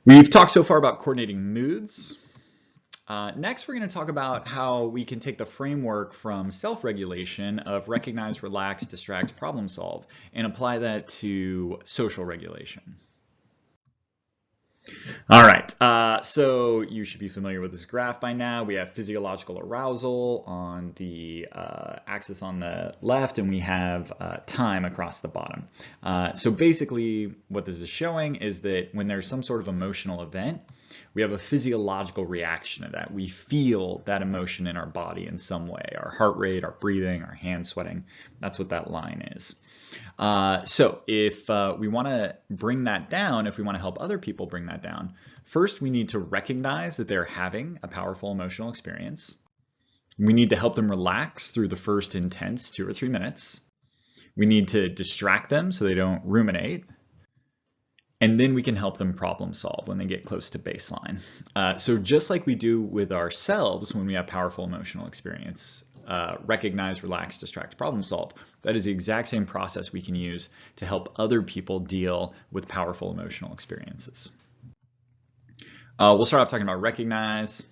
We've talked so far about coordinating moods. Next, we're going to talk about how we can take the framework from self-regulation of recognize, relax, distract, problem solve, and apply that to social regulation. All right, so you should be familiar with this graph by now. We have physiological arousal on the axis on the left, and we have time across the bottom. So basically, what this is showing is that when there's some sort of emotional event, we have a physiological reaction to that. We feel that emotion in our body in some way, our heart rate, our breathing, our hand sweating. That's what that line is. So if we want to bring that down, if we want to help other people bring that down, first we need to recognize that they're having a powerful emotional experience. We need to help them relax through the first intense 2 or 3 minutes. We need to distract them so they don't ruminate. And then we can help them problem solve when they get close to baseline. So just like we do with ourselves when we have powerful emotional experience, recognize, relax, distract, problem solve. That is the exact same process we can use to help other people deal with powerful emotional experiences. We'll start off talking about recognize.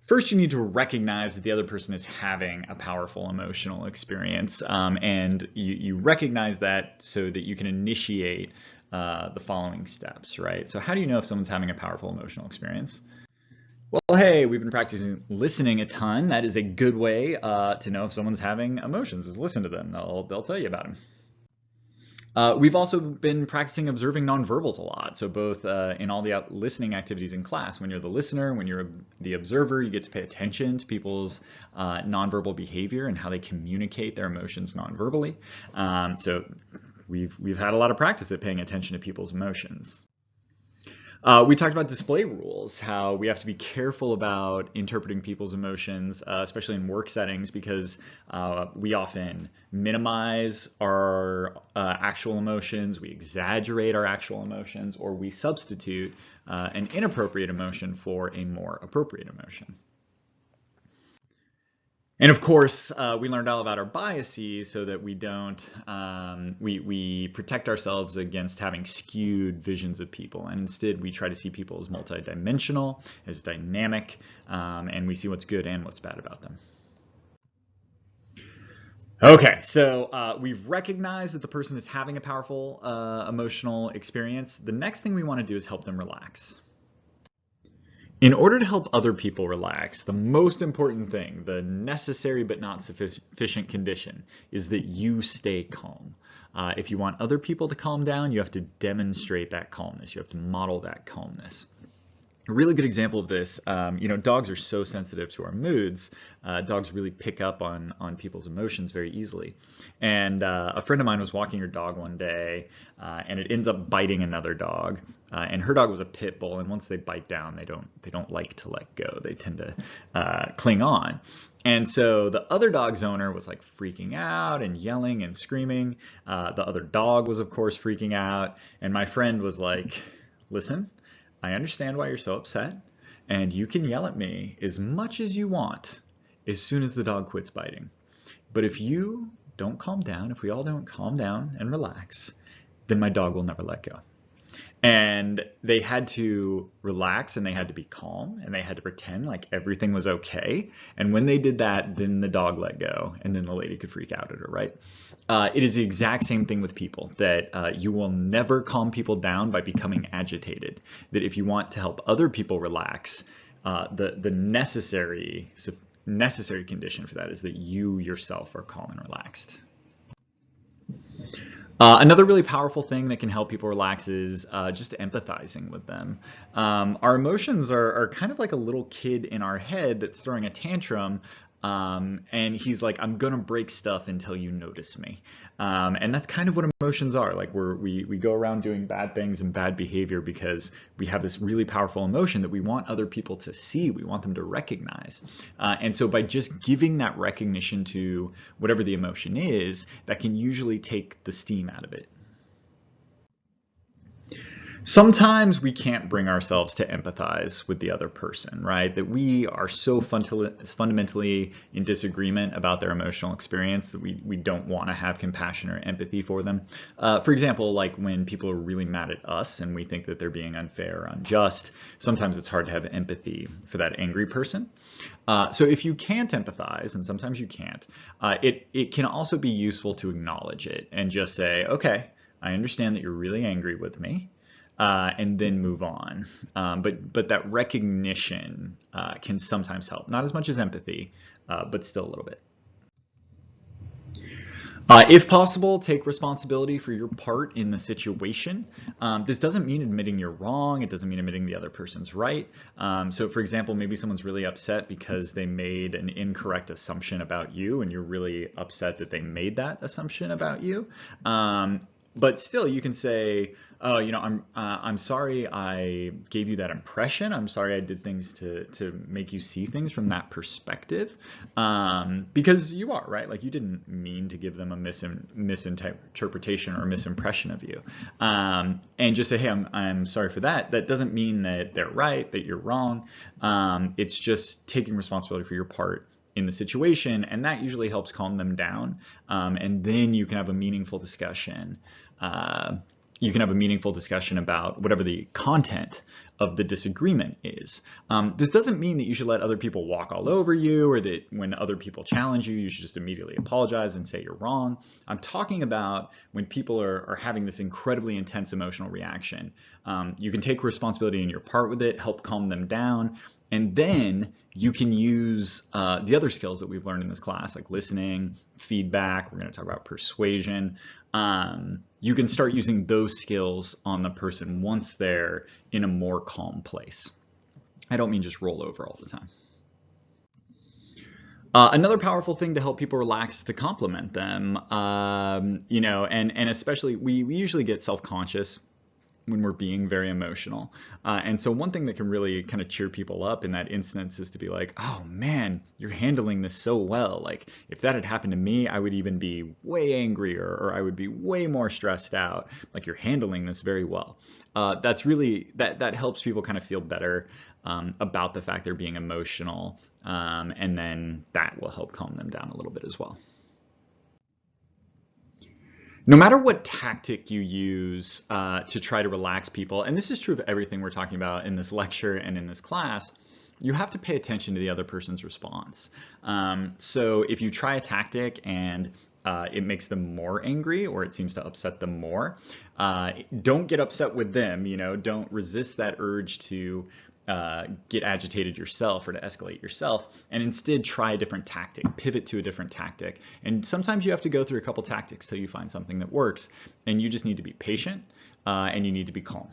First, you need to recognize that the other person is having a powerful emotional experience, and you recognize that so that you can initiate the following steps, right? So how do you know if someone's having a powerful emotional experience? Well, hey, we've been practicing listening a ton. That is a good way to know if someone's having emotions, is listen to them. They'll tell you about them. We've also been practicing observing nonverbals a lot. So both in all the listening activities in class, when you're the listener, when you're the observer, you get to pay attention to people's nonverbal behavior and how they communicate their emotions nonverbally. So we've had a lot of practice at paying attention to people's emotions. We talked about display rules, how we have to be careful about interpreting people's emotions, especially in work settings, because we often minimize our actual emotions, we exaggerate our actual emotions, or we substitute an inappropriate emotion for a more appropriate emotion. And of course, we learned all about our biases so that we don't, we protect ourselves against having skewed visions of people. And instead, we try to see people as multidimensional, as dynamic, and we see what's good and what's bad about them. Okay, so we've recognized that the person is having a powerful emotional experience. The next thing we want to do is help them relax. In order to help other people relax, the most important thing, the necessary but not sufficient condition, is that you stay calm. If you want other people to calm down, you have to demonstrate that calmness. You have to model that calmness. A really good example of this, dogs are so sensitive to our moods. Dogs really pick up on people's emotions very easily. And a friend of mine was walking her dog one day, and it ends up biting another dog. And her dog was a pit bull, and once they bite down, they don't like to let go. They tend to cling on. And so the other dog's owner was like freaking out and yelling and screaming. The other dog was, of course, freaking out. And my friend was like, listen, I understand why you're so upset, and you can yell at me as much as you want as soon as the dog quits biting. But if you don't calm down, if we all don't calm down and relax, then my dog will never let go. And they had to relax, and they had to be calm, and they had to pretend like everything was okay. And when they did that, then the dog let go, and then the lady could freak out at her, right? It is the exact same thing with people, that you will never calm people down by becoming agitated. That if you want to help other people relax, the necessary condition for that is that you yourself are calm and relaxed. Another really powerful thing that can help people relax is just empathizing with them. Our emotions are kind of like a little kid in our head that's throwing a tantrum, and he's like, I'm gonna break stuff until you notice me. And that's kind of what emotions are. Like we go around doing bad things and bad behavior because we have this really powerful emotion that we want other people to see, we want them to recognize. And so by just giving that recognition to whatever the emotion is, that can usually take the steam out of it. Sometimes we can't bring ourselves to empathize with the other person, right? That we are so fundamentally in disagreement about their emotional experience that we don't want to have compassion or empathy for them. For example, like when people are really mad at us and we think that they're being unfair or unjust, sometimes it's hard to have empathy for that angry person. So if you can't empathize, and sometimes you can't, it can also be useful to acknowledge it and just say, okay, I understand that you're really angry with me. And then move on. But that recognition can sometimes help. Not as much as empathy, but still a little bit. If possible, take responsibility for your part in the situation. This doesn't mean admitting you're wrong. It doesn't mean admitting the other person's right. So for example, maybe someone's really upset because they made an incorrect assumption about you, and you're really upset that they made that assumption about you. But still, you can say, "Oh, I'm sorry I gave you that impression. I'm sorry I did things to make you see things from that perspective," because you are right. Like you didn't mean to give them a misinterpretation or a misimpression of you, and just say, "Hey, I'm sorry for that." That doesn't mean that they're right, that you're wrong. It's just taking responsibility for your part in the situation, and that usually helps calm them down. And then you can have a meaningful discussion. You can have a meaningful discussion about whatever the content of the disagreement is. This doesn't mean that you should let other people walk all over you, or that when other people challenge you, you should just immediately apologize and say you're wrong. I'm talking about when people are having this incredibly intense emotional reaction. You can take responsibility in your part with it, help calm them down, and then you can use the other skills that we've learned in this class, like listening, feedback. We're going to talk about persuasion. You can start using those skills on the person once they're in a more calm place. I don't mean just roll over all the time. Another powerful thing to help people relax is to compliment them. And especially we usually get self-conscious when we're being very emotional. And so one thing that can really kind of cheer people up in that instance is to be like, "Oh man, you're handling this so well. Like if that had happened to me, I would even be way angrier, or I would be way more stressed out. Like you're handling this very well." That's really, that helps people kind of feel better about the fact they're being emotional. And then that will help calm them down a little bit as well. No matter what tactic you use to try to relax people, and this is true of everything we're talking about in this lecture and in this class, you have to pay attention to the other person's response. So if you try a tactic and it makes them more angry, or it seems to upset them more, don't get upset with them. Don't resist that urge to get agitated yourself or to escalate yourself, and instead try a different tactic, pivot to a different tactic. And sometimes you have to go through a couple tactics till you find something that works, and you just need to be patient and you need to be calm.